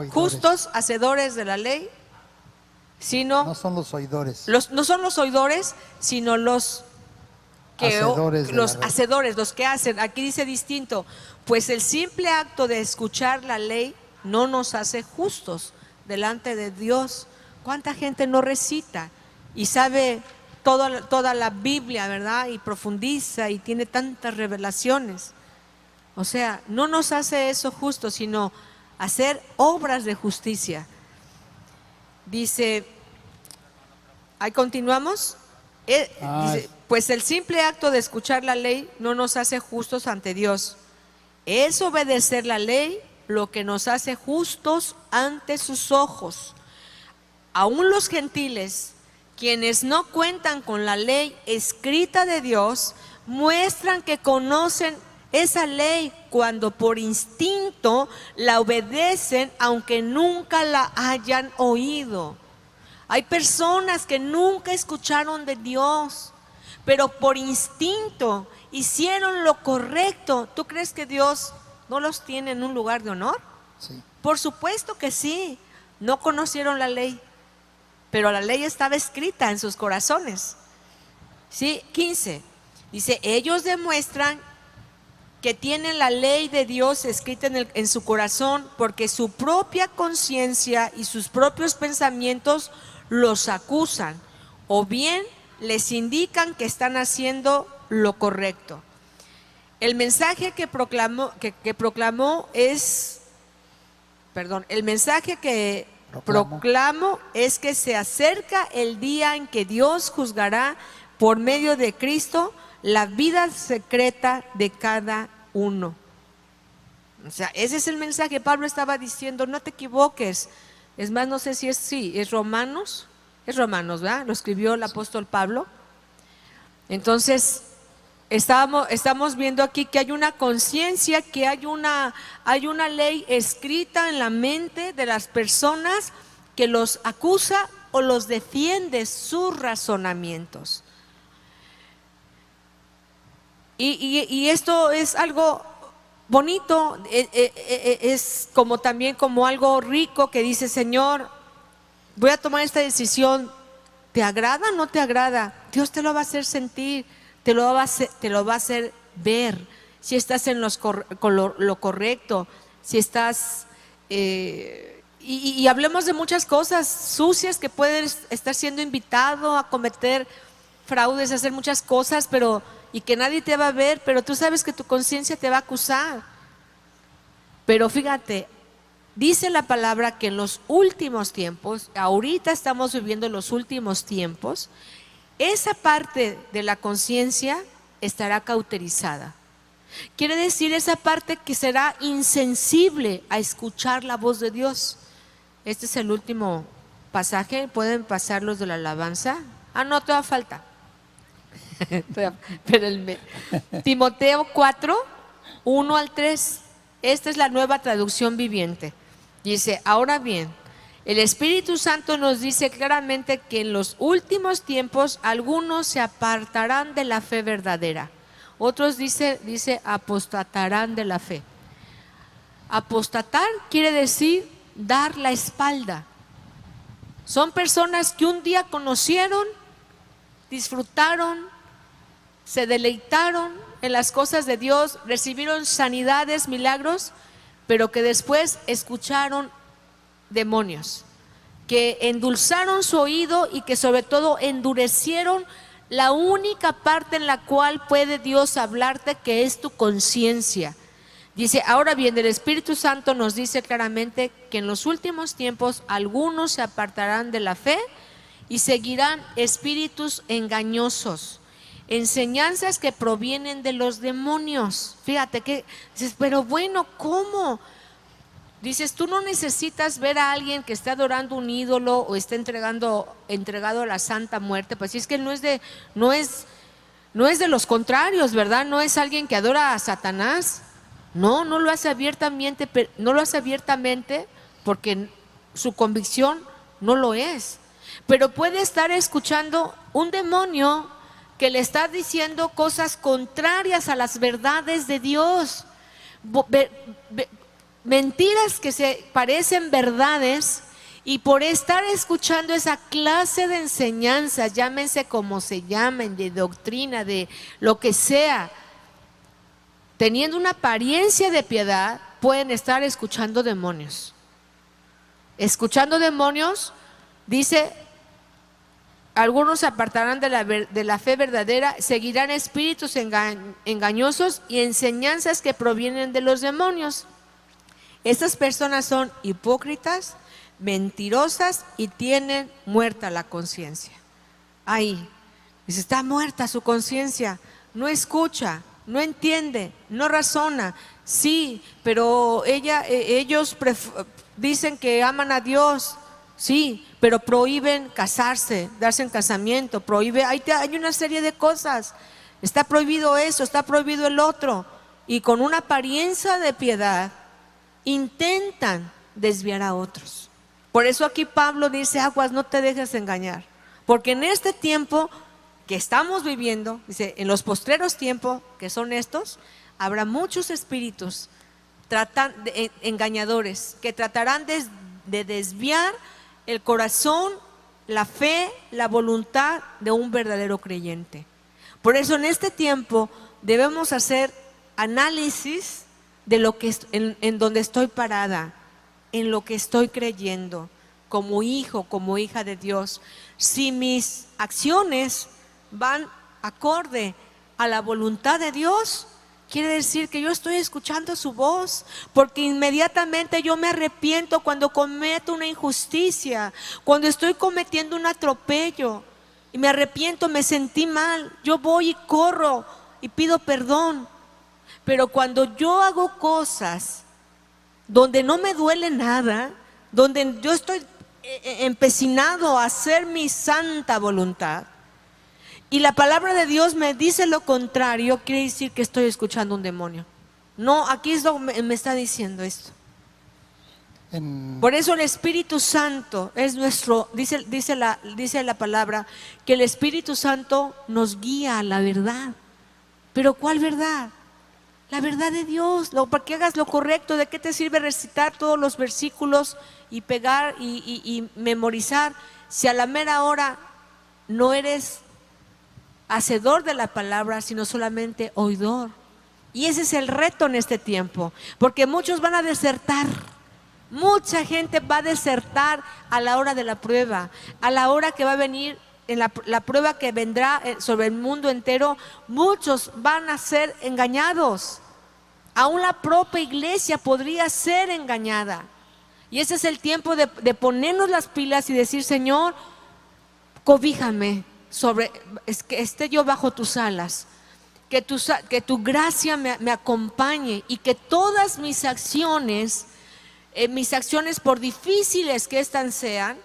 justos hacedores de la ley, sino no son los oidores. No son los oidores, sino los hacedores, los que hacen. Aquí dice distinto, pues el simple acto de escuchar la ley no nos hace justos delante de Dios. ¿Cuánta gente no recita y sabe toda la Biblia, verdad? Y profundiza y tiene tantas revelaciones. O sea, no nos hace eso justo, sino hacer obras de justicia. Dice, ahí continuamos. Dice, pues el simple acto de escuchar la ley no nos hace justos ante Dios. Es obedecer la ley lo que nos hace justos ante sus ojos. Aún los gentiles, quienes no cuentan con la ley escrita de Dios, muestran que conocen esa ley cuando por instinto la obedecen, aunque nunca la hayan oído. Hay personas que nunca escucharon de Dios, pero por instinto hicieron lo correcto. ¿Tú crees que Dios no los tiene en un lugar de honor? Sí. Por supuesto que sí. No conocieron la ley, pero la ley estaba escrita en sus corazones. Sí, 15. Dice, ellos demuestran que tienen la ley de Dios escrita en su corazón, porque su propia conciencia y sus propios pensamientos los acusan, o bien les indican que están haciendo lo correcto. El mensaje que proclamó es que se acerca el día en que Dios juzgará por medio de Cristo la vida secreta de cada uno. O sea, ese es el mensaje. Pablo estaba diciendo, no te equivoques. Es más, no sé si es Romanos, ¿verdad? Lo escribió el apóstol Pablo. Entonces, estamos viendo aquí que hay una conciencia, que hay una ley escrita en la mente de las personas que los acusa o los defiende sus razonamientos. Y esto es algo bonito, es como también como algo rico que dice, Señor, voy a tomar esta decisión, ¿te agrada o no te agrada? Dios te lo va a hacer sentir, te lo va a hacer ver, si estás en lo correcto, si estás, y hablemos de muchas cosas sucias que puedes estar siendo invitado a cometer fraudes, a hacer muchas cosas, y que nadie te va a ver, pero tú sabes que tu conciencia te va a acusar. Pero fíjate, dice la palabra que en los últimos tiempos, ahorita estamos viviendo los últimos tiempos, esa parte de la conciencia estará cauterizada. Quiere decir esa parte que será insensible a escuchar la voz de Dios. Este es el último pasaje. ¿Pueden pasar los de la alabanza? No, todavía falta. Espérenme. Timoteo 4, 1 al 3. Esta es la Nueva Traducción Viviente. Dice, ahora bien, el Espíritu Santo nos dice claramente que en los últimos tiempos algunos se apartarán de la fe verdadera. Otros dice apostatarán de la fe. Apostatar quiere decir dar la espalda. Son personas que un día conocieron, disfrutaron, se deleitaron en las cosas de Dios, recibieron sanidades, milagros, pero que después escucharon demonios, que endulzaron su oído y que sobre todo endurecieron la única parte en la cual puede Dios hablarte, que es tu conciencia. Dice, ahora bien, el Espíritu Santo nos dice claramente que en los últimos tiempos algunos se apartarán de la fe y seguirán espíritus engañosos, enseñanzas que provienen de los demonios. Fíjate que dices, pero bueno, ¿cómo? Dices, tú no necesitas ver a alguien que esté adorando un ídolo o esté entregado a la santa muerte. Pues si es que no es de los contrarios, ¿verdad? No es alguien que adora a Satanás. No lo hace abiertamente, porque su convicción no lo es. Pero puede estar escuchando un demonio que le está diciendo cosas contrarias a las verdades de Dios. Mentiras que se parecen verdades, y por estar escuchando esa clase de enseñanzas, llámense como se llamen, de doctrina, de lo que sea, teniendo una apariencia de piedad, pueden estar escuchando demonios. Escuchando demonios, dice, algunos se apartarán de la fe verdadera, seguirán espíritus engañosos y enseñanzas que provienen de los demonios. Estas personas son hipócritas, mentirosas y tienen muerta la conciencia. Ahí, dice, está muerta su conciencia, no escucha, no entiende, no razona. Sí, pero ellos dicen que aman a Dios, sí, pero prohíben casarse, darse en casamiento, hay una serie de cosas. Está prohibido eso, está prohibido el otro, y con una apariencia de piedad intentan desviar a otros. Por eso aquí Pablo dice, aguas, no te dejes engañar, porque en este tiempo que estamos viviendo, dice, en los postreros tiempos, que son estos, habrá muchos espíritus engañadores que tratarán de desviar el corazón, la fe, la voluntad de un verdadero creyente. Por eso en este tiempo debemos hacer análisis de lo que en donde estoy parada, en lo que estoy creyendo como hijo, como hija de Dios. Si mis acciones van acorde a la voluntad de Dios, quiere decir que yo estoy escuchando su voz, porque inmediatamente yo me arrepiento cuando cometo una injusticia, cuando estoy cometiendo un atropello, y me arrepiento, me sentí mal, yo voy y corro y pido perdón. Pero cuando yo hago cosas donde no me duele nada, donde yo estoy empecinado a hacer mi santa voluntad, y la palabra de Dios me dice lo contrario, quiere decir que estoy escuchando un demonio. No, aquí es lo que me está diciendo esto. Por eso el Espíritu Santo es nuestro, dice la palabra, que el Espíritu Santo nos guía a la verdad. ¿Pero cuál verdad? La verdad de Dios, para que hagas lo correcto. ¿De qué te sirve recitar todos los versículos y pegar y memorizar si a la mera hora no eres hacedor de la palabra, sino solamente oidor? Y ese es el reto en este tiempo, porque muchos van a desertar. Mucha gente va a desertar a la hora de la prueba, a la hora que va a venir, en la prueba que vendrá sobre el mundo entero. Muchos van a ser engañados. Aún la propia iglesia podría ser engañada. Y ese es el tiempo de ponernos las pilas y decir, Señor, cobíjame, que esté yo bajo tus alas, que tu gracia me acompañe, y que todas mis acciones por difíciles que éstas sean,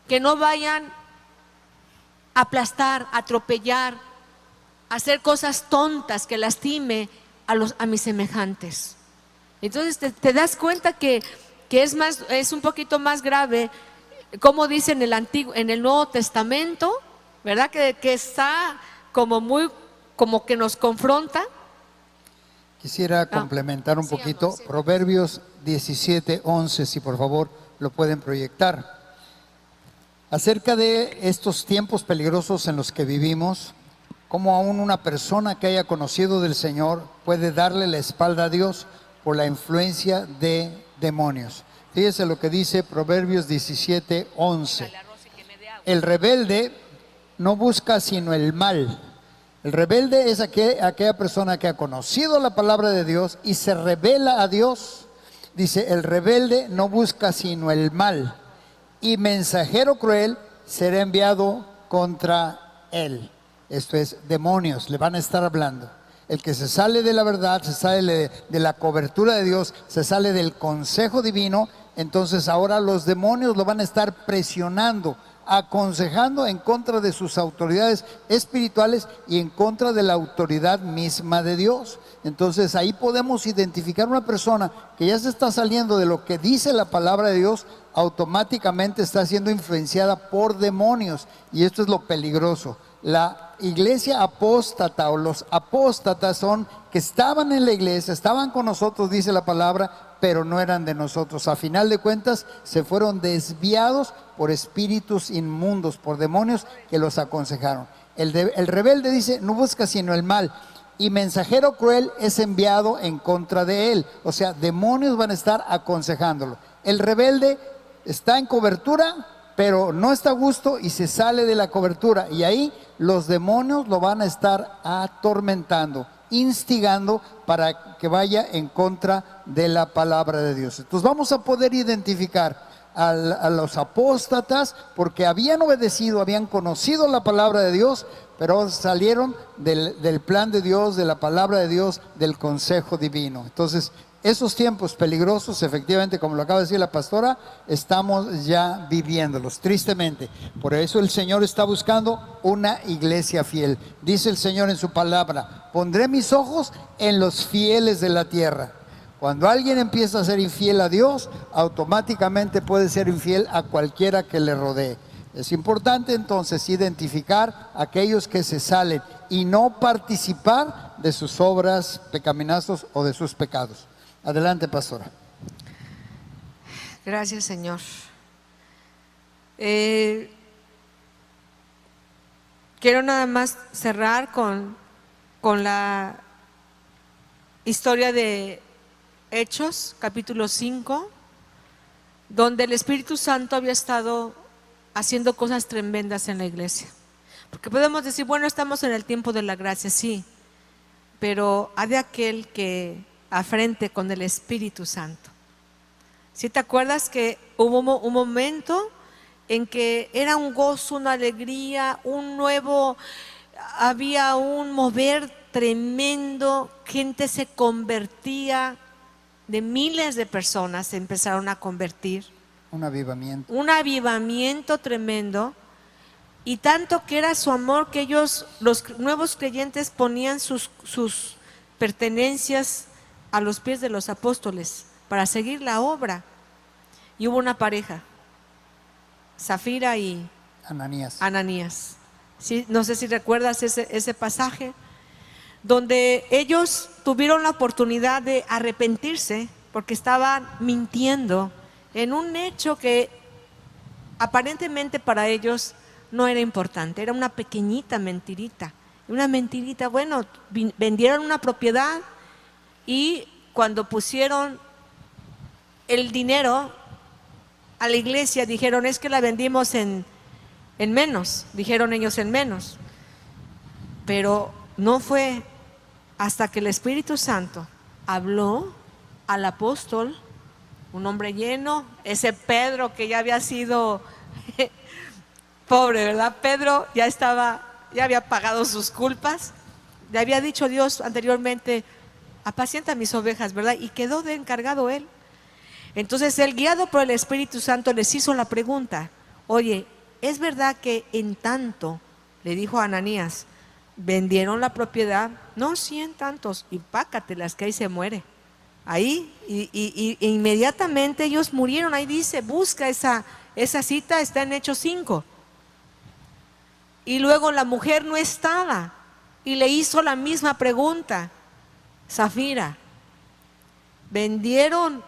que no vayan a aplastar, atropellar, hacer cosas tontas que lastime a mis semejantes. Entonces te das cuenta que es un poquito más grave, como dice en el Nuevo Testamento, ¿verdad? Que está como que nos confronta. Quisiera complementar un poquito. Sí. Proverbios 17:11, si por favor lo pueden proyectar. Acerca de estos tiempos peligrosos en los que vivimos, cómo aún una persona que haya conocido del Señor puede darle la espalda a Dios por la influencia de demonios. Fíjese lo que dice Proverbios 17:11. El rebelde no busca sino el mal. El rebelde es aquella persona que ha conocido la palabra de Dios y se rebela a Dios. Dice, el rebelde no busca sino el mal, y mensajero cruel será enviado contra él. Esto es, demonios le van a estar hablando. El que se sale de la verdad, se sale de la cobertura de Dios, se sale del consejo divino, entonces ahora los demonios lo van a estar presionando, aconsejando en contra de sus autoridades espirituales y en contra de la autoridad misma de Dios. Entonces ahí podemos identificar una persona que ya se está saliendo de lo que dice la palabra de Dios, automáticamente está siendo influenciada por demonios, y esto es lo peligroso. La iglesia apóstata o los apóstatas son que estaban en la iglesia, estaban con nosotros, dice la palabra, pero no eran de nosotros. A final de cuentas se fueron desviados por espíritus inmundos, por demonios que los aconsejaron. El rebelde dice, no busca sino el mal, y mensajero cruel es enviado en contra de él. O sea, demonios van a estar aconsejándolo. El rebelde está en cobertura, pero no está a gusto y se sale de la cobertura, y ahí los demonios lo van a estar atormentando, instigando para que vaya en contra de la palabra de Dios. Entonces vamos a poder identificar a los apóstatas porque habían obedecido, habían conocido la palabra de Dios, pero salieron del plan de Dios, de la palabra de Dios, del consejo divino. Entonces esos tiempos peligrosos, efectivamente, como lo acaba de decir la pastora, estamos ya viviéndolos, tristemente. Por eso el Señor está buscando una iglesia fiel. Dice el Señor en su palabra, pondré mis ojos en los fieles de la tierra. Cuando alguien empieza a ser infiel a Dios, automáticamente puede ser infiel a cualquiera que le rodee. Es importante entonces identificar a aquellos que se salen y no participar de sus obras pecaminosas o de sus pecados. Adelante, pastora. Gracias, Señor. Quiero nada más cerrar con la historia de Hechos, capítulo 5, donde el Espíritu Santo había estado haciendo cosas tremendas en la iglesia. Porque podemos decir, bueno, estamos en el tiempo de la gracia, sí, pero ha de aquel que afrente con el Espíritu Santo. ¿Sí te acuerdas que hubo un momento en que era un gozo, una alegría, había un mover tremendo, gente se convertía, de miles de personas se empezaron a convertir. Un avivamiento. Un avivamiento tremendo, y tanto que era su amor que ellos, los nuevos creyentes, ponían sus pertenencias a los pies de los apóstoles para seguir la obra. Y hubo una pareja, Zafira y Ananías. ¿Sí? No sé si recuerdas ese pasaje, donde ellos tuvieron la oportunidad de arrepentirse porque estaban mintiendo en un hecho que aparentemente para ellos no era importante, era una pequeñita mentirita. Una mentirita, bueno, vendieron una propiedad y cuando pusieron el dinero a la iglesia dijeron, es que la vendimos en menos, dijeron ellos, en menos. Pero no fue hasta que el Espíritu Santo habló al apóstol, un hombre lleno, ese Pedro que ya había sido pobre, ¿verdad? Pedro ya había pagado sus culpas, le había dicho Dios anteriormente, apacienta mis ovejas, ¿verdad? Y quedó de encargado él. Entonces él, guiado por el Espíritu Santo, les hizo la pregunta, oye, ¿es verdad que en tanto, le dijo a Ananías, vendieron la propiedad? No, sí, en tantos, y pácatelas que ahí se muere. ahí, e inmediatamente ellos murieron. Ahí dice, busca esa cita, está en Hechos 5. Y luego la mujer no estaba y le hizo la misma pregunta. Zafira, vendieron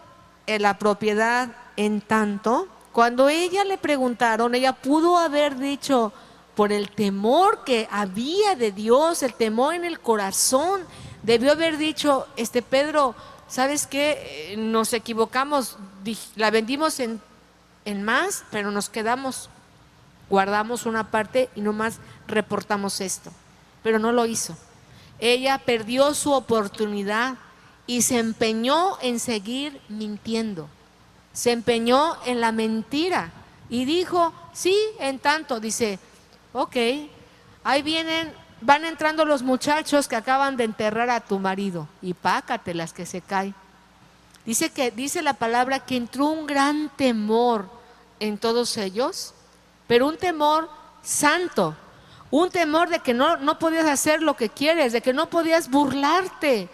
la propiedad en tanto. Cuando ella le preguntaron, ella pudo haber dicho, por el temor que había de Dios, el temor en el corazón, debió haber dicho, Pedro, ¿sabes qué? Nos equivocamos, la vendimos en más, pero nos quedamos, guardamos una parte y nomás reportamos esto. Pero no lo hizo. Ella perdió su oportunidad y se empeñó en seguir mintiendo. Se empeñó en la mentira y dijo, sí, en tanto, dice, ok, ahí van entrando los muchachos que acaban de enterrar a tu marido y pácatelas que se cae. Dice la palabra que entró un gran temor en todos ellos, pero un temor santo, un temor de que no podías hacer lo que quieres, de que no podías burlarte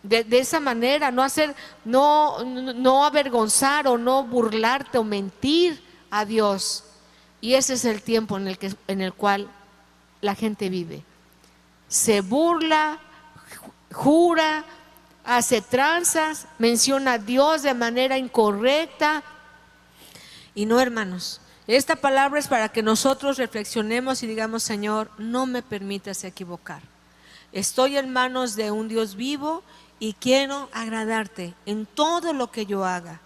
de esa manera, no avergonzar o no burlarte o mentir a Dios. Y ese es el tiempo en el cual la gente vive. Se burla, jura, hace tranzas, menciona a Dios de manera incorrecta. Y no, hermanos, esta palabra es para que nosotros reflexionemos y digamos, Señor, no me permitas equivocar. Estoy en manos de un Dios vivo y quiero agradarte en todo lo que yo haga.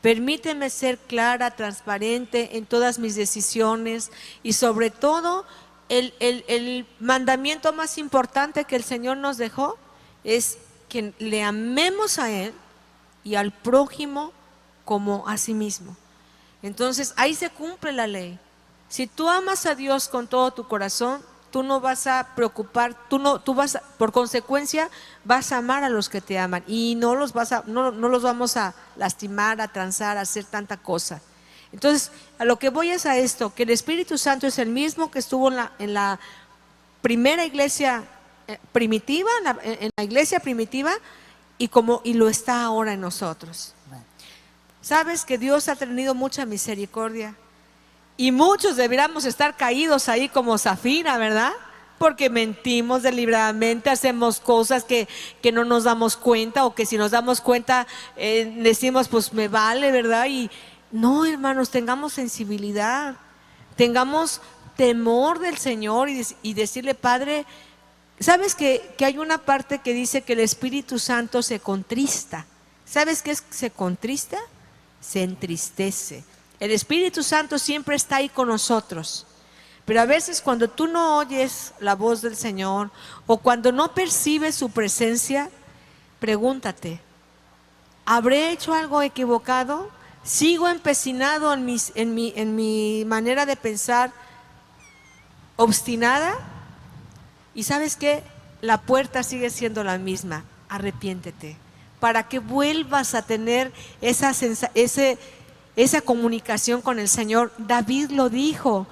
Permíteme ser clara, transparente en todas mis decisiones y sobre todo el mandamiento más importante que el Señor nos dejó es que le amemos a Él y al prójimo como a sí mismo. Entonces ahí se cumple la ley. Si tú amas a Dios con todo tu corazón, tú no vas a preocupar, por consecuencia vas a amar a los que te aman y no los vamos a lastimar, a transar, a hacer tanta cosa. Entonces, a lo que voy es a esto, que el Espíritu Santo es el mismo que estuvo en la primera iglesia primitiva, en la iglesia primitiva, y lo está ahora en nosotros. Sabes que Dios ha tenido mucha misericordia. Y muchos deberíamos estar caídos ahí como Zafira, ¿verdad? Porque mentimos deliberadamente, hacemos cosas que no nos damos cuenta, o que si nos damos cuenta decimos, pues me vale, ¿verdad? Y no, hermanos, tengamos sensibilidad, tengamos temor del Señor y decirle, Padre, ¿sabes que hay una parte que dice que el Espíritu Santo se contrista? ¿Sabes qué es se contrista? Se entristece. El Espíritu Santo siempre está ahí con nosotros, pero a veces cuando tú no oyes la voz del Señor o cuando no percibes su presencia, pregúntate, ¿habré hecho algo equivocado? ¿Sigo empecinado en mi manera de pensar obstinada? Y ¿sabes qué? La puerta sigue siendo la misma, arrepiéntete, para que vuelvas a tener esa comunicación con el Señor. David lo dijo,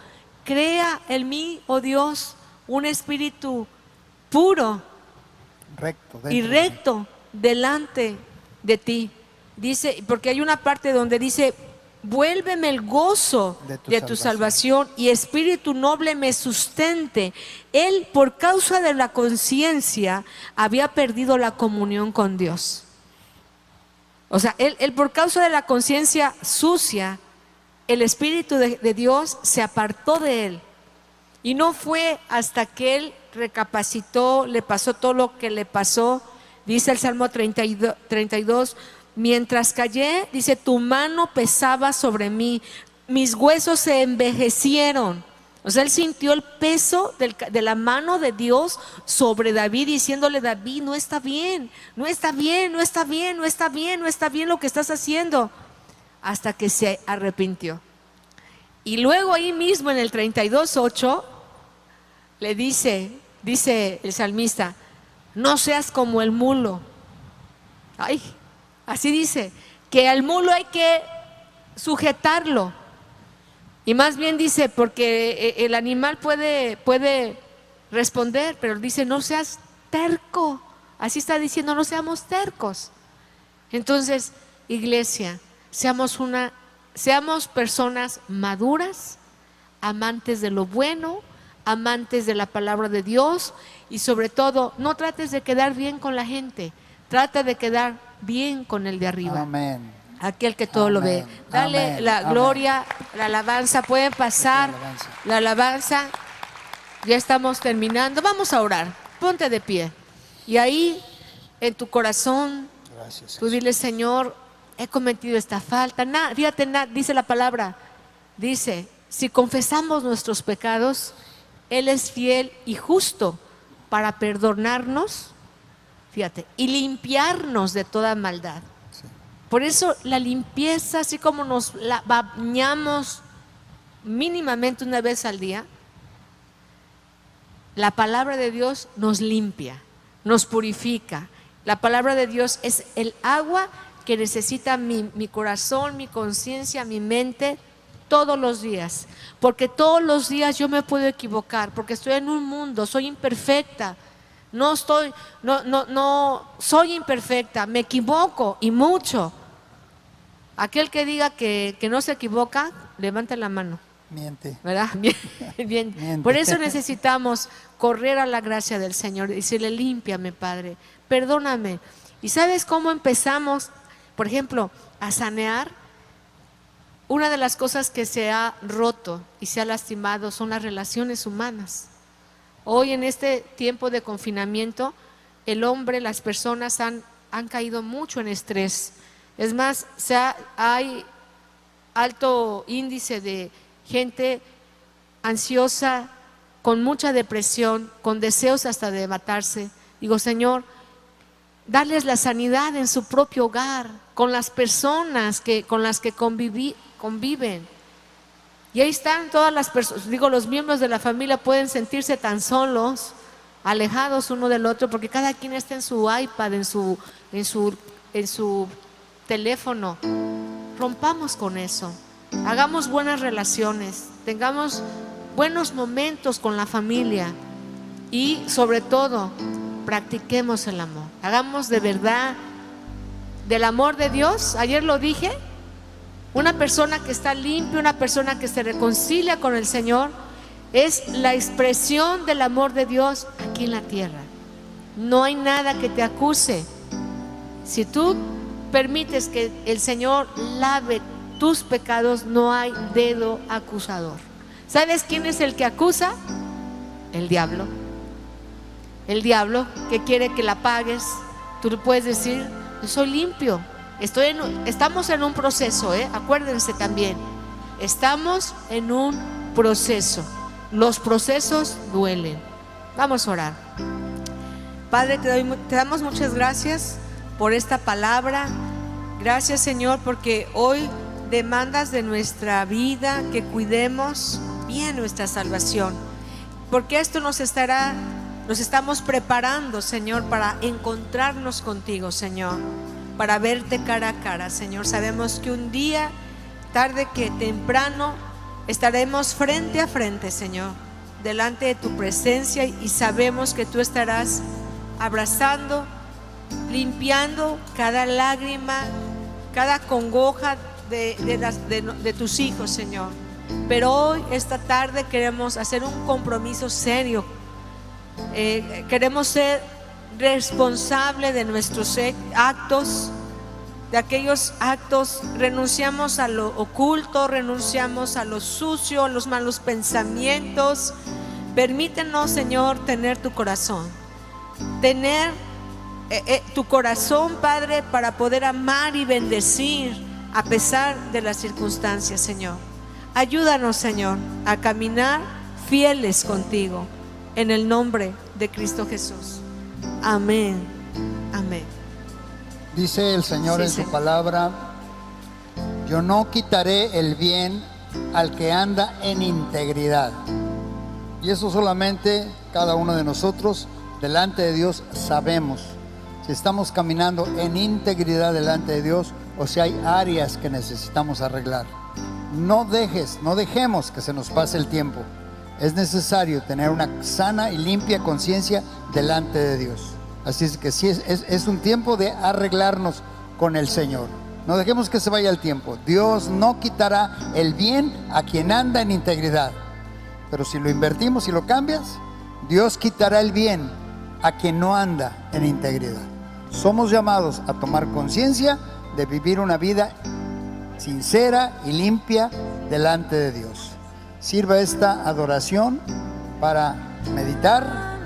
crea en mí, oh Dios, un espíritu puro y recto delante de ti. Dice, porque hay una parte donde dice, vuélveme el gozo de tu salvación y espíritu noble me sustente. Él, por causa de la conciencia, había perdido la comunión con Dios. O sea, él por causa de la conciencia sucia, el Espíritu de Dios se apartó de él. Y no fue hasta que él recapacitó, le pasó todo lo que le pasó. Dice el Salmo 32, mientras callé, dice, tu mano pesaba sobre mí, mis huesos se envejecieron. O sea, él sintió el peso de la mano de Dios sobre David, diciéndole, David, no está bien, no está bien, no está bien, no está bien, no está bien lo que estás haciendo, hasta que se arrepintió. Y luego ahí mismo en el 32:8 le dice el salmista, no seas como el mulo. Ay, así dice, que al mulo hay que sujetarlo. Y más bien dice, porque el animal puede responder, pero dice, no seas terco. Así está diciendo, no seamos tercos. Entonces, iglesia, seamos personas maduras, amantes de lo bueno, amantes de la palabra de Dios, y sobre todo, no trates de quedar bien con la gente, trata de quedar bien con el de arriba. Amén. Aquel que todo lo ve. Amén. Dale Amén. la Amén. gloria, la alabanza. Pueden pasar la alabanza. Ya estamos terminando. Vamos a orar. Ponte de pie. Y ahí, en tu corazón, Gracias, tú Jesús. dile: Señor, he cometido esta falta. Fíjate, dice la palabra. Dice: si confesamos nuestros pecados, Él es fiel y justo para perdonarnos, fíjate, y limpiarnos de toda maldad. Sí. Por eso la limpieza, así como nos bañamos mínimamente una vez al día, la palabra de Dios nos limpia, nos purifica. La palabra de Dios es el agua que necesita mi corazón, mi conciencia, mi mente todos los días. Porque todos los días yo me puedo equivocar, porque estoy en un mundo, soy imperfecta. No soy imperfecta, me equivoco y mucho. Aquel que diga que no se equivoca, levante la mano. Miente. ¿Verdad? Bien, bien. Miente. Por eso necesitamos correr a la gracia del Señor y decirle: límpiame, Padre, perdóname. ¿Y sabes cómo empezamos, por ejemplo, a sanear? Una de las cosas que se ha roto y se ha lastimado son las relaciones humanas. Hoy, en este tiempo de confinamiento, el hombre, las personas han caído mucho en estrés. Es más, hay alto índice de gente ansiosa, con mucha depresión, con deseos hasta de matarse. Digo: Señor, darles la sanidad en su propio hogar, con las personas con las que conviven. Y ahí están todas las personas, los miembros de la familia pueden sentirse tan solos, alejados uno del otro, porque cada quien está en su iPad, en su teléfono. Rompamos con eso, hagamos buenas relaciones, tengamos buenos momentos con la familia y sobre todo practiquemos el amor. Hagamos de verdad del amor de Dios. Ayer lo dije, una persona que está limpia, una persona que se reconcilia con el Señor, es la expresión del amor de Dios aquí en la tierra. No hay nada que te acuse. Si tú permites que el Señor lave tus pecados, no hay dedo acusador. ¿Sabes quién es el que acusa? El diablo. El diablo que quiere que la pagues. Tú le puedes decir: yo soy limpio. Estamos en un proceso, acuérdense también. Estamos en un proceso. Los procesos duelen. Vamos a orar. Padre, te damos muchas gracias por esta palabra. Gracias, Señor, porque hoy demandas de nuestra vida que cuidemos bien nuestra salvación, porque esto nos estamos preparando, Señor, para encontrarnos contigo, Señor, para verte cara a cara, Señor. Sabemos que un día, tarde que temprano, estaremos frente a frente, Señor, delante de tu presencia, y sabemos que tú estarás abrazando, limpiando cada lágrima, cada congoja de tus hijos, Señor. Pero hoy, esta tarde, queremos hacer un compromiso serio. Queremos ser responsables de nuestros actos, de aquellos actos. Renunciamos a lo oculto, renunciamos a lo sucio, a los malos pensamientos. Permítenos, Señor, tener tu corazón, tener tu corazón, Padre, para poder amar y bendecir a pesar de las circunstancias, Señor. Ayúdanos, Señor, a caminar fieles contigo, en el nombre de Cristo Jesús. Amén. Amén. Dice el Señor Sí, en sí. su palabra: yo no quitaré el bien al que anda en integridad. Y eso solamente cada uno de nosotros delante de Dios sabemos si estamos caminando en integridad delante de Dios o si hay áreas que necesitamos arreglar. No dejemos que se nos pase el tiempo. Es necesario tener una sana y limpia conciencia delante de Dios. Así es que sí, es un tiempo de arreglarnos con el Señor. No dejemos que se vaya el tiempo. Dios no quitará el bien a quien anda en integridad. Pero si lo invertimos y lo cambias, Dios quitará el bien a quien no anda en integridad. Somos llamados a tomar conciencia de vivir una vida sincera y limpia delante de Dios. Sirva esta adoración para meditar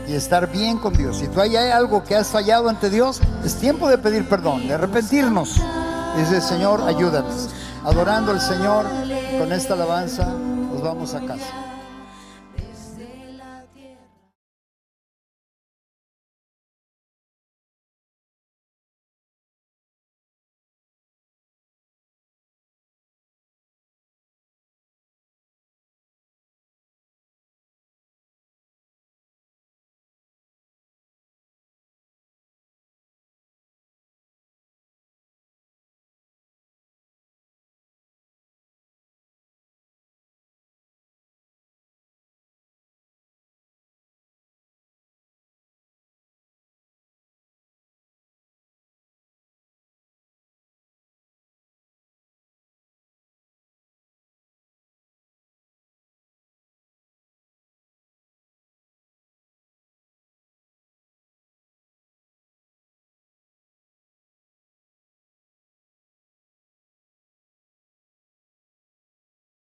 y estar bien con Dios. Si tú hay algo que has fallado ante Dios, es tiempo de pedir perdón, de arrepentirnos. Dice: Señor, ayúdanos. Adorando al Señor con esta alabanza, nos vamos a casa.